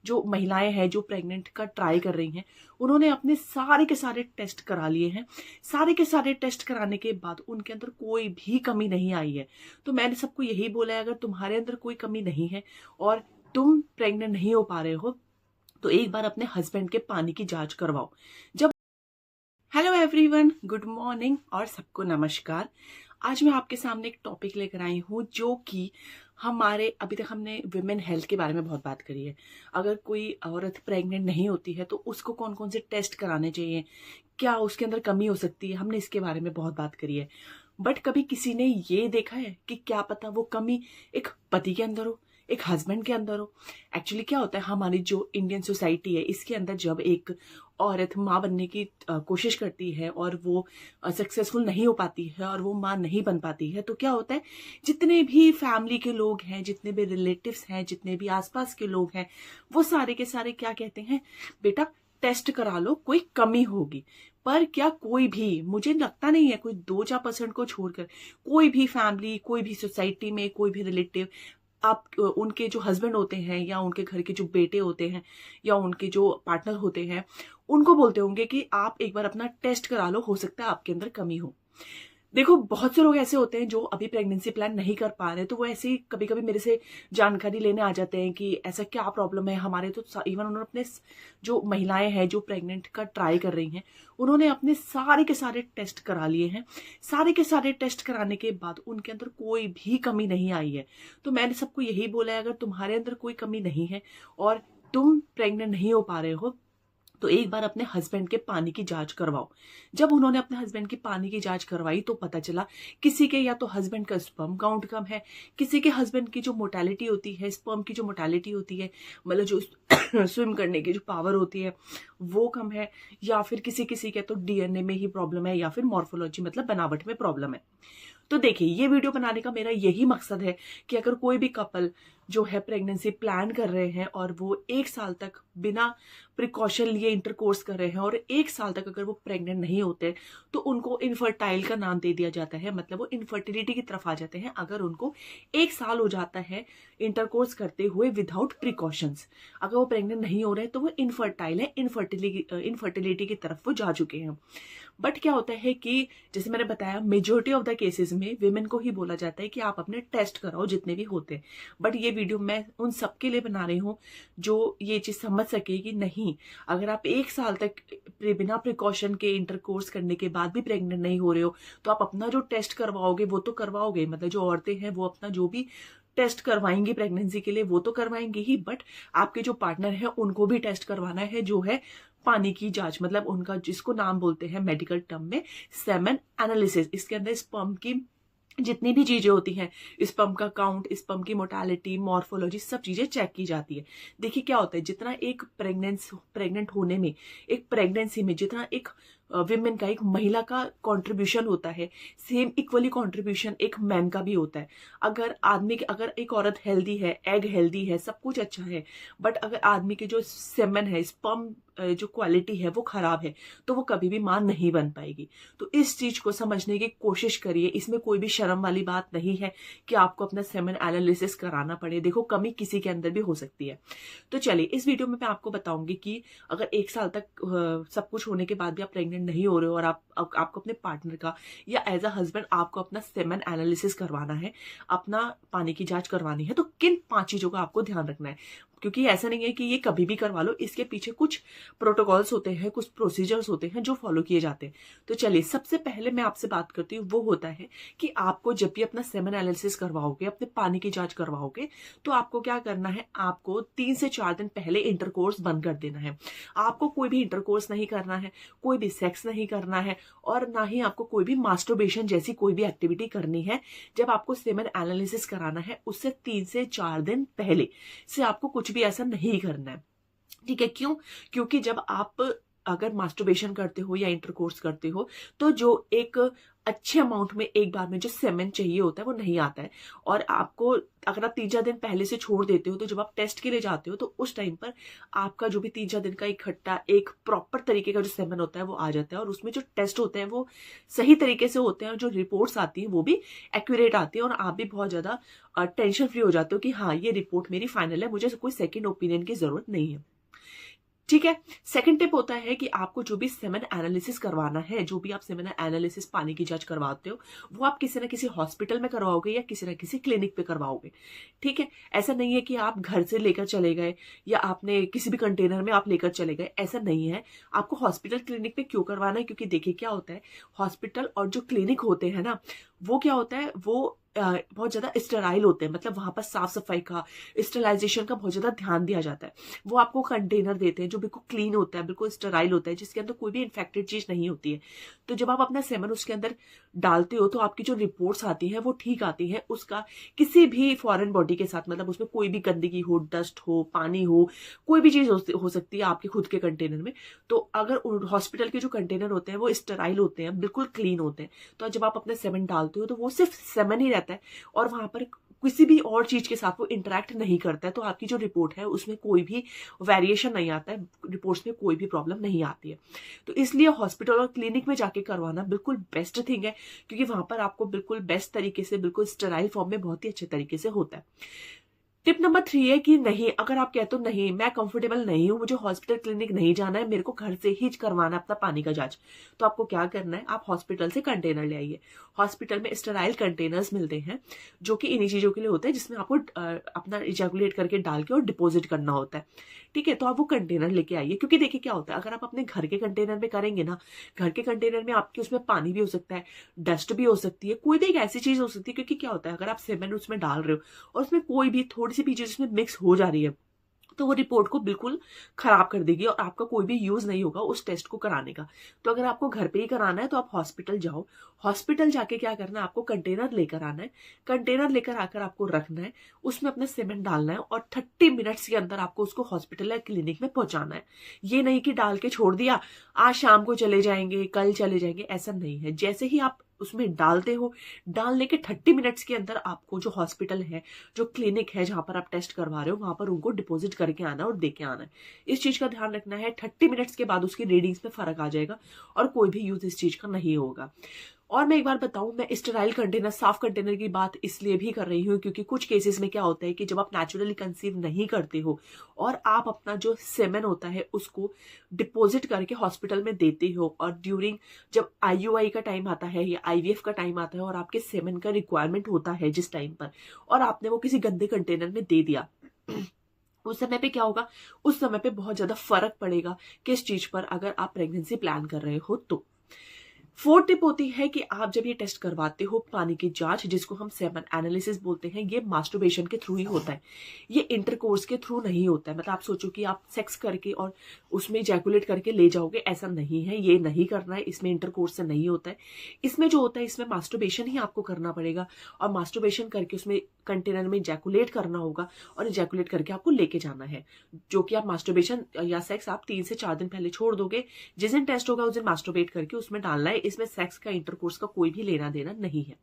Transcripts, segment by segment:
जो महिलाएं हैं जो प्रेग्नेंट का ट्राई कर रही हैं, उन्होंने अपने सारे के सारे टेस्ट करा लिए हैं। सारे के सारे टेस्ट कराने के बाद उनके अंदर कोई भी कमी नहीं आई है। तो मैंने सबको यही बोला है, अगर तुम्हारे अंदर कोई कमी नहीं है और तुम प्रेग्नेंट नहीं हो पा रहे हो तो एक बार अपने हस्बैंड के पानी की जांच करवाओ। जब हेलो एवरीवन, गुड मॉर्निंग और सबको नमस्कार। आज मैं आपके सामने एक टॉपिक लेकर आई हूँ जो कि हमारे अभी तक हमने विमेन हेल्थ के बारे में बहुत बात करी है। अगर कोई औरत प्रेग्नेंट नहीं होती है तो उसको कौन कौन से टेस्ट कराने चाहिए, क्या उसके अंदर कमी हो सकती है, हमने इसके बारे में बहुत बात करी है। बट कभी किसी ने ये देखा है कि क्या पता वो कमी एक पति के अंदर हो, एक हस्बैंड के अंदर हो। एक्चुअली क्या होता है, हमारी जो इंडियन सोसाइटी है इसके अंदर जब एक औरत माँ बनने की कोशिश करती है और वो सक्सेसफुल नहीं हो पाती है और वो माँ नहीं बन पाती है, तो क्या होता है, जितने भी फैमिली के लोग हैं, जितने भी रिलेटिव्स हैं, जितने भी आसपास के लोग हैं, वो सारे के सारे क्या कहते हैं, बेटा टेस्ट करा लो, कोई कमी होगी। पर क्या कोई भी, मुझे लगता नहीं है कोई 2-4% को छोड़कर कोई भी फैमिली, कोई भी सोसाइटी में कोई भी रिलेटिव आप उनके जो हस्बैंड होते हैं या उनके घर के जो बेटे होते हैं या उनके जो पार्टनर होते हैं, उनको बोलते होंगे कि आप एक बार अपना टेस्ट करा लो, हो सकता है आपके अंदर कमी हो। देखो, बहुत से लोग ऐसे होते हैं जो अभी प्रेगनेंसी प्लान नहीं कर पा रहे, तो वो ऐसे ही कभी कभी मेरे से जानकारी लेने आ जाते हैं कि ऐसा क्या प्रॉब्लम है हमारे। तो इवन उन्होंने अपने जो महिलाएं हैं जो प्रेग्नेंट का ट्राई कर रही हैं, उन्होंने अपने सारे के सारे टेस्ट करा लिए हैं। सारे के सारे टेस्ट कराने के बाद उनके अंदर कोई भी कमी नहीं आई है। तो मैंने सबको यही बोला है, अगर तुम्हारे अंदर कोई कमी नहीं है और तुम प्रेग्नेंट नहीं हो पा रहे हो तो एक बार अपने हस्बैंड के पानी की जांच करवाओ। जब उन्होंने अपने हस्बैंड की पानी की जांच करवाई तो पता चला किसी के या तो हस्बैंड का स्पर्म काउंट कम है, किसी के हस्बैंड की जो मोर्टेलिटी होती है, स्पर्म की जो मोर्टेलिटी होती है, मतलब जो स्विम करने की जो पावर होती है वो कम है, या फिर किसी किसी के तो डीएनए में ही प्रॉब्लम है, या फिर मॉर्फोलॉजी मतलब बनावट में प्रॉब्लम है। तो देखिए, ये वीडियो बनाने का मेरा यही मकसद है कि अगर कोई भी कपल जो है प्रेगनेंसी प्लान कर रहे हैं और वो 1 साल तक बिना प्रिकॉशन लिए इंटरकोर्स कर रहे हैं और 1 साल तक अगर वो प्रेग्नेंट नहीं होते तो उनको इनफर्टाइल का नाम दे दिया जाता है, मतलब वो इनफर्टिलिटी की तरफ आ जाते हैं अगर उनको 1 साल हो जाता है इंटरकोर्स करते हुए विदाउट प्रिकॉशंस। अगर वो प्रेग्नेंट नहीं हो रहे तो वो इनफर्टाइल है, इनफर्टिलिटी की तरफ वो जा चुके हैं। बट क्या होता है कि जैसे मैंने बताया, मेजोरिटी ऑफ द केसेस में विमेन को ही बोला जाता है कि आप अपने टेस्ट कराओ जितने भी होते हैं। बट ये वीडियो मैं उन सबके लिए बना रही हूँ जो ये चीज समझ सके कि नहीं, अगर आप 1 साल तक बिना प्रिकॉशन के इंटरकोर्स करने के बाद भी प्रेग्नेंट नहीं हो रहे हो तो आप अपना जो टेस्ट करवाओगे वो तो करवाओगे, मतलब जो औरतें हैं वो अपना जो भी टेस्ट करवाएंगी प्रेगनेंसी के लिए वो तो करवाएंगे ही, बट आपके जो पार्टनर है उनको भी टेस्ट करवाना है, जो है पानी की जांच, मतलब उनका जिसको नाम बोलते हैं मेडिकल टर्म में सेमेन एनालिसिस। इसके अंदर स्पर्म की जितनी भी चीजें होती हैं, स्पर्म का काउंट, स्पर्म की मोर्टेलिटी, मॉर्फोलॉजी, सब चीजें चेक की जाती है। देखिए क्या होता है, जितना एक प्रेग्नेंट होने में, एक प्रेगनेंसी में जितना एक विमेन का, एक महिला का कंट्रीब्यूशन होता है, सेम इक्वली कंट्रीब्यूशन एक मैन का भी होता है। अगर एक औरत हेल्दी है, एग हेल्दी है, सब कुछ अच्छा है, बट अगर आदमी के जो सेमन है, स्पर्म जो क्वालिटी है वो खराब है, तो वो कभी भी मां नहीं बन पाएगी। तो इस चीज को समझने की कोशिश करिए। इसमें कोई भी शर्म वाली बात नहीं है कि आपको अपना सेमन एनालिसिस कराना पड़े। देखो, कमी किसी के अंदर भी हो सकती है। तो चलिए, इस वीडियो में मैं आपको बताऊंगी कि अगर 1 साल तक सब कुछ होने के बाद भी आप प्रेग्नेंट नहीं हो रहे हो और आपको अपने पार्टनर का या एज अ हस्बैंड आपको अपना सेमन एनालिसिस करवाना है, अपना पानी की जांच करवानी है, तो किन 5 चीजों का आपको ध्यान रखना है। क्योंकि ऐसा नहीं है कि ये कभी भी करवा लो, इसके पीछे कुछ प्रोटोकॉल्स होते हैं, कुछ प्रोसीजर्स होते हैं जो फॉलो किए जाते हैं। तो चलिए, सबसे पहले मैं आपसे बात करती हूँ, वो होता है कि आपको जब भी अपना सेमन एनालिसिस करवाओगे, अपने पानी की जांच करवाओगे, तो आपको क्या करना है, आपको 3 से 4 दिन पहले इंटरकोर्स बंद कर देना है। आपको कोई भी इंटरकोर्स नहीं करना है, कोई भी सेक्स नहीं करना है, और ना ही आपको कोई भी मास्टरबेशन जैसी कोई भी एक्टिविटी करनी है। जब आपको सेमन एनालिसिस कराना है उससे 3 से 4 दिन पहले से आपको कुछ भी ऐसा नहीं करना है। ठीक है, क्यों? क्योंकि जब आप अगर मास्टरबेशन करते हो या इंटरकोर्स करते हो तो जो एक अच्छे अमाउंट में एक बार में जो सेमेन चाहिए होता है वो नहीं आता है। और आपको अगर आप 3-4 दिन पहले से छोड़ देते हो तो जब आप टेस्ट के लिए जाते हो तो उस टाइम पर आपका जो भी 3-4 दिन का इकट्ठा एक प्रॉपर तरीके का जो सेमेन होता है वो आ जाता है। और उसमें जो टेस्ट होते हैं वो सही तरीके से होते हैं और जो रिपोर्ट्स आती हैं वो भी एक्यूरेट आती है और आप भी बहुत ज्यादा टेंशन फ्री हो जाते हो कि हाँ ये रिपोर्ट मेरी फाइनल है, मुझे कोई सेकेंड ओपिनियन की जरूरत नहीं है। ठीक है। सेकंड टिप होता है कि आपको जो भी सेमेन एनालिसिस करवाना है, जो भी आप सेमेन एनालिसिस पानी की जांच करवाते हो, वो आप किसी ना किसी हॉस्पिटल में करवाओगे या किसी ना किसी क्लिनिक पे करवाओगे। ठीक है। ऐसा नहीं है कि आप घर से लेकर चले गए या आपने किसी भी कंटेनर में आप लेकर चले गए, ऐसा नहीं है। आपको हॉस्पिटल क्लिनिक पे क्यों करवाना है, क्योंकि देखिए क्या होता है, हॉस्पिटल और जो क्लिनिक होते हैं ना, वो क्या होता है, वो बहुत ज्यादा स्टेराइल होते हैं। मतलब वहां पर साफ सफाई का, स्टेलाइजेशन का बहुत ज्यादा ध्यान दिया जाता है। वो आपको कंटेनर देते हैं जो बिल्कुल क्लीन होता है, बिल्कुल स्टेराइल होता है, जिसके अंदर कोई भी इन्फेक्टेड चीज नहीं होती है। तो जब आप अपना सेमन उसके अंदर डालते हो तो आपकी जो रिपोर्ट्स आती हैं वो ठीक आती हैं। उसका किसी भी फॉरेन बॉडी के साथ, मतलब उसमें कोई भी गंदगी हो, डस्ट हो, पानी हो, कोई भी चीज हो सकती है आपके खुद के कंटेनर में। तो अगर हॉस्पिटल के जो कंटेनर होते हैं वो स्टेराइल होते हैं, बिल्कुल क्लीन होते हैं, तो जब आप अपना सेमन डालते हो तो वो सिर्फ सेमन ही रहता है और वहां पर किसी भी और चीज के साथ वो इंटरेक्ट नहीं करता है। तो आपकी जो रिपोर्ट है उसमें कोई भी वेरिएशन नहीं आता है, रिपोर्ट्स में कोई भी प्रॉब्लम नहीं आती है। तो इसलिए हॉस्पिटल और क्लिनिक में जाके करवाना बिल्कुल बेस्ट थिंग है, क्योंकि वहां पर आपको बिल्कुल बेस्ट तरीके से, बिल्कुल स्टेराइल फॉर्म में बहुत ही अच्छे तरीके से होता है। टिप नंबर 3 है कि नहीं, अगर आप कहते हो नहीं मैं कंफर्टेबल नहीं हूं, मुझे हॉस्पिटल क्लिनिक नहीं जाना है, मेरे को घर से ही करवाना है अपना पानी का जांच, तो आपको क्या करना है, आप हॉस्पिटल से कंटेनर ले आइए। हॉस्पिटल में स्टेराइल कंटेनर्स मिलते हैं जो कि इन्हीं चीजों के लिए होते हैं, जिसमें आपको अपना इजैकुलेट करके डाल के और डिपोजिट करना होता है। ठीक है। तो आप वो कंटेनर लेके आइए, क्योंकि देखिए क्या होता है, अगर आप अपने घर के कंटेनर में करेंगे ना, घर के कंटेनर में आपके उसमें पानी भी हो सकता है, डस्ट भी हो सकती है, कोई भी एक ऐसी चीज हो सकती है। क्योंकि क्या होता है, अगर आप सेमेन उसमें डाल रहे हो और उसमें कोई भी थोड़ी सी भी चीज उसमें मिक्स हो जा रही है तो वो रिपोर्ट को बिल्कुल खराब कर देगी और आपका कोई भी यूज नहीं होगा उस टेस्ट को कराने का। तो अगर आपको घर पे ही कराना है तो आप हॉस्पिटल जाओ। हॉस्पिटल जाके क्या करना है, आपको कंटेनर लेकर आना है, कंटेनर लेकर आकर आपको रखना है, उसमें अपना सीमेंट डालना है और 30 मिनट्स के अंदर आपको उसको हॉस्पिटल या क्लिनिक में पहुंचाना है। ये नहीं कि डाल के छोड़ दिया, आज शाम को चले जाएंगे, कल चले जाएंगे, ऐसा नहीं है। जैसे ही आप उसमें डालते हो, डालने के 30 मिनट्स के अंदर आपको जो हॉस्पिटल है, जो क्लिनिक है जहां पर आप टेस्ट करवा रहे हो, वहां पर उनको डिपॉजिट करके आना और देके आना है। इस चीज का ध्यान रखना है। 30 मिनट्स के बाद उसकी रीडिंग्स में फर्क आ जाएगा और कोई भी यूज इस चीज का नहीं होगा। और मैं एक बार बताऊं, मैं स्टेराइल कंटेनर, साफ कंटेनर की बात इसलिए भी कर रही हूँ क्योंकि कुछ केसेस में क्या होता है कि जब आप नेचुरली कंसीव नहीं करते हो और आप अपना जो सेमेन होता है उसको डिपॉजिट करके हॉस्पिटल में देते हो और ड्यूरिंग जब आईयूआई का टाइम आता है या आईवीएफ का टाइम आता है और आपके सेमेन का रिक्वायरमेंट होता है जिस टाइम पर, और आपने वो किसी गंदे कंटेनर में दे दिया, उस समय पे क्या होगा, उस समय पे बहुत ज्यादा फर्क पड़ेगा किस चीज पर, अगर आप प्रेगनेंसी प्लान कर रहे हो तो। 4th टिप होती है कि आप जब ये टेस्ट करवाते हो पानी की जांच, जिसको हम सेमन एनालिसिस बोलते हैं, ये मास्टरबेशन के थ्रू ही होता है, ये इंटरकोर्स के थ्रू नहीं होता है। मतलब आप सोचो कि आप सेक्स करके और उसमें इजैकुलेट करके ले जाओगे, ऐसा नहीं है, ये नहीं करना है, इसमें इंटरकोर्स से नहीं होता है। इसमें जो होता है, इसमें मास्टरबेशन ही आपको करना पड़ेगा और मास्टरबेशन करके उसमें कंटेनर में इजैकुलेट करना होगा और इजैकुलेट करके आपको लेके जाना है, जो कि आप मास्टरबेशन या सेक्स आप 3 से 4 दिन पहले छोड़ दोगे। जिस दिन टेस्ट होगा उस दिन मास्टरबेट करके उसमें डालना है। इसमें सेक्स का, इंटरकोर्स का कोई भी लेना देना नहीं है।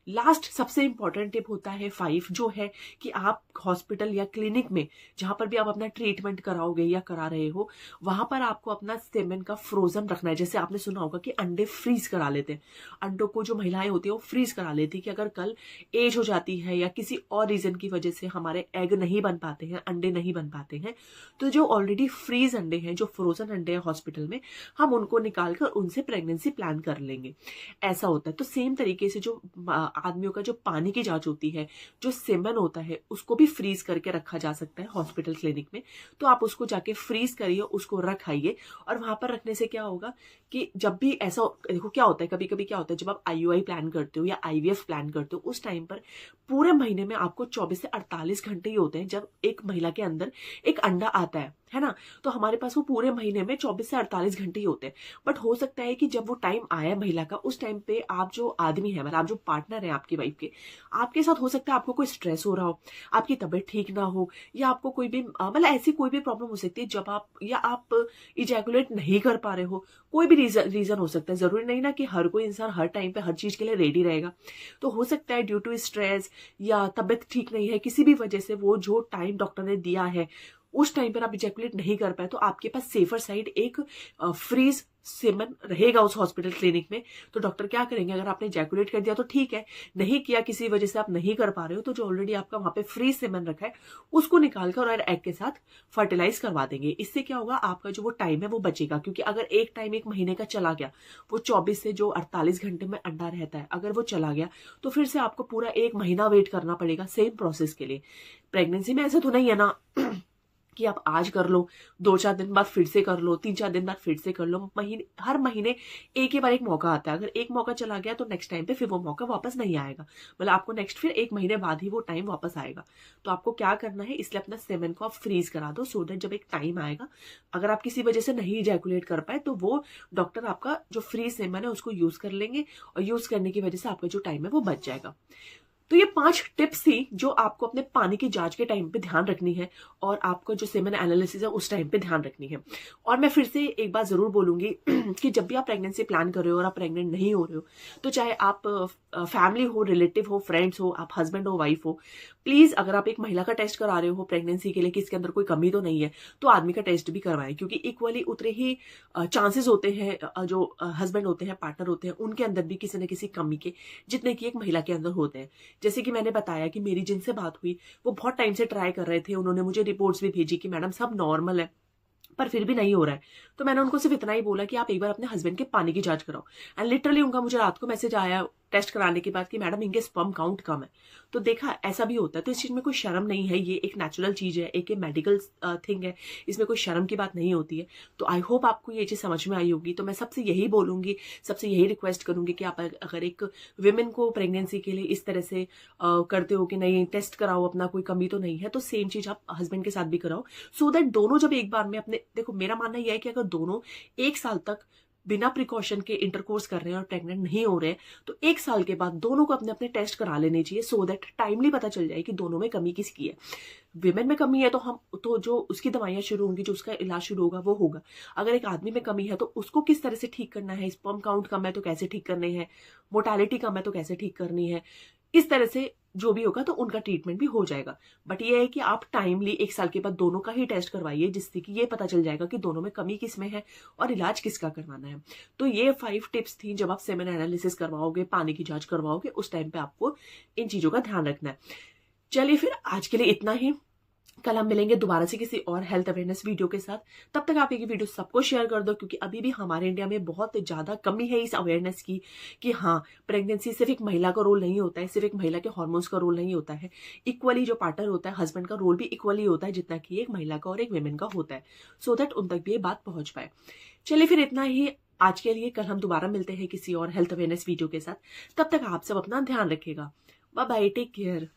लास्ट सबसे इंपॉर्टेंट टिप होता है 5, जो है कि आप हॉस्पिटल या क्लिनिक में जहां पर भी आप अपना ट्रीटमेंट कराओगे या करा रहे हो, वहां पर आपको अपना सेमेन का फ्रोजन रखना है। जैसे आपने सुना होगा कि अंडे फ्रीज करा लेते हैं, अंडों को जो महिलाएं होती है वो फ्रीज करा लेती है कि अगर कल एज हो जाती है या किसी और रीजन की वजह से हमारे एग नहीं बन पाते हैं, अंडे नहीं बन पाते हैं, तो जो ऑलरेडी फ्रीज अंडे हैं, जो फ्रोजन अंडे हैं हॉस्पिटल में, हम उनको निकाल कर उनसे प्रेगनेंसी प्लान कर लेंगे। ऐसा होता है। तो सेम तरीके से जो आदमियों का जो पानी की जांच होती है, जो सेमन होता है, उसको भी फ्रीज करके रखा जा सकता है हॉस्पिटल क्लिनिक में। तो आप उसको जाके फ्रीज करिए, उसको रखाइए, और वहां पर रखने से क्या होगा कि जब भी ऐसा, देखो क्या होता है, कभी कभी क्या होता है, जब आप आईयूआई प्लान करते हो या आईवीएफ प्लान करते हो, उस टाइम पर पूरे महीने में आपको 24 से 48 घंटे ही होते हैं जब एक महिला के अंदर एक अंडा आता है है ना। तो हमारे पास वो पूरे महीने में 24 से 48 घंटे ही होते हैं। बट हो सकता है कि जब वो टाइम आया महिला का, उस टाइम पे आप जो आदमी है, मतलब आप जो पार्टनर है आपकी वाइफ के, आपके साथ हो सकता है आपको कोई स्ट्रेस हो रहा हो, आपकी तबीयत ठीक ना हो, या आपको कोई भी मतलब ऐसी कोई भी प्रॉब्लम हो सकती है जब आप, या आप इजैकुलेट नहीं कर पा रहे हो। कोई भी रीजन हो सकता है, जरूरी नहीं ना कि हर कोई इंसान हर टाइम पे हर चीज के लिए रेडी रहेगा। तो हो सकता है ड्यू टू स्ट्रेस या तबीयत ठीक नहीं है, किसी भी वजह से वो जो टाइम डॉक्टर ने दिया है उस टाइम पर आप इजैकुलेट नहीं कर पाए, तो आपके पास सेफर साइड एक फ्रीज सेमन रहेगा उस हॉस्पिटल क्लिनिक में। तो डॉक्टर क्या करेंगे, अगर आपने इजैकुलेट कर दिया तो ठीक है, नहीं किया किसी वजह से आप नहीं कर पा रहे हो, तो जो ऑलरेडी आपका वहां पे फ्री सेमन रखा है उसको निकालकर और एग के साथ फर्टिलाइज करवा देंगे। इससे क्या होगा, आपका जो वो टाइम है वो बचेगा। क्योंकि अगर एक टाइम एक महीने का चला गया, वो 24 से जो 48 घंटे में अंडा रहता है, अगर वो चला गया तो फिर से आपको पूरा एक महीना वेट करना पड़ेगा सेम प्रोसेस के लिए। प्रेगनेंसी में ऐसा तो नहीं है ना कि आप आज कर लो, 2-4 दिन बाद फिर से कर लो, 3-4 दिन बाद फिर से कर लो। हर महीने एक ही बार एक मौका आता है। अगर एक मौका चला गया तो नेक्स्ट टाइम पे फिर वो मौका वापस नहीं आएगा, मतलब आपको नेक्स्ट फिर एक महीने बाद ही वो टाइम वापस आएगा। तो आपको क्या करना है, इसलिए अपना सेमन को आप फ्रीज करा दो, सो दैट जब एक टाइम आएगा, अगर आप किसी वजह से नहीं इजैकुलेट कर पाए तो वो डॉक्टर आपका जो फ्री सेमन है उसको यूज कर लेंगे, और यूज करने की वजह से आपका जो टाइम है वो बच जाएगा। तो ये 5 टिप्स थी जो आपको अपने पानी की जांच के टाइम पे ध्यान रखनी है, और आपको जो सेमन एनालिसिस है उस टाइम पे ध्यान रखनी है। और मैं फिर से एक बात जरूर बोलूंगी कि जब भी आप प्रेगनेंसी प्लान कर रहे हो और आप प्रेग्नेंट नहीं हो रहे हो, तो चाहे आप फैमिली हो, रिलेटिव हो, फ्रेंड्स हो, आप हस्बैंड हो, वाइफ हो, प्लीज अगर आप एक महिला का टेस्ट करा रहे हो प्रेगनेंसी के लिए कि इसके अंदर कोई कमी तो नहीं है, तो आदमी का टेस्ट भी करवाएं। क्योंकि इक्वली उतने ही चांसेस होते हैं जो हस्बैंड होते हैं, पार्टनर होते हैं, उनके अंदर भी किसी न किसी कमी के, जितने की एक महिला के अंदर होते हैं। जैसे कि मैंने बताया कि मेरी जिनसे बात हुई वो बहुत टाइम से ट्राई कर रहे थे, उन्होंने मुझे रिपोर्ट्स भी भेजी कि मैडम सब नॉर्मल है पर फिर भी नहीं हो रहा है। तो मैंने उनको सिर्फ इतना ही बोला कि आप एक बार अपने हस्बैंड के पानी की जांच कराओ। एंड लिटरली उनका मुझे रात को मैसेज आया टेस्ट कराने के बाद कि मैडम इनके स्पर्म काउंट कम है। तो देखा, ऐसा भी होता है। तो इस चीज में कोई शर्म नहीं है, ये एक नेचुरल चीज है, एक मेडिकल थिंग है, इसमें कोई शर्म की बात नहीं होती है। तो आई होप आपको ये चीज समझ में आई होगी। तो मैं सबसे यही बोलूंगी, सबसे यही रिक्वेस्ट करूंगी कि आप अगर एक विमेन को प्रेगनेंसी के लिए इस तरह से करते हो कि नहीं टेस्ट कराओ अपना, कोई कमी तो नहीं है, तो सेम चीज आप हस्बैंड के साथ भी कराओ, सो दैट दोनों जब एक बार में अपने, देखो मेरा मानना यह है कि अगर दोनों 1 साल तक बिना प्रिकॉशन के इंटरकोर्स कर रहे हैं और प्रेग्नेंट नहीं हो रहे हैं, तो 1 साल के बाद दोनों को अपने अपने टेस्ट करा लेने चाहिए, सो दैट टाइमली पता चल जाए कि दोनों में कमी किसकी है। विमेन में कमी है तो जो उसकी दवाइयां शुरू होंगी, जो उसका इलाज शुरू होगा वो होगा। अगर एक आदमी में कमी है तो उसको किस तरह से ठीक करना है, स्पर्म काउंट कम है तो कैसे ठीक करने हैं, मोर्टेलिटी कम है तो कैसे ठीक करनी है, इस तरह से जो भी होगा तो उनका ट्रीटमेंट भी हो जाएगा। बट ये है कि आप टाइमली 1 साल के बाद दोनों का ही टेस्ट करवाइए, जिससे कि ये पता चल जाएगा कि दोनों में कमी किस में है और इलाज किसका करवाना है। तो ये 5 टिप्स थी। जब आप सेमन एनालिसिस करवाओगे, पानी की जांच करवाओगे, उस टाइम पे आपको इन चीजों का ध्यान रखना है। चलिए फिर आज के लिए इतना ही। कल हम मिलेंगे दोबारा से किसी और हेल्थ अवेयरनेस वीडियो के साथ। तब तक आप ये वीडियो सबको शेयर कर दो, क्योंकि अभी भी हमारे इंडिया में बहुत ज्यादा कमी है इस अवेयरनेस की कि हाँ, प्रेगनेंसी सिर्फ एक महिला का रोल नहीं होता है, सिर्फ एक महिला के हार्मोन्स का रोल नहीं होता है। इक्वली जो पार्टनर होता है, हस्बैंड का रोल भी इक्वली होता है जितना कि एक महिला का और एक वुमेन का होता है, सो दैट उन तक भी ये बात पहुंच पाए। चलिए फिर इतना ही आज के लिए। कल हम दोबारा मिलते हैं किसी और हेल्थ अवेयरनेस वीडियो के साथ। तब तक आप सब अपना ध्यान रखिएगा। Bye bye, take care.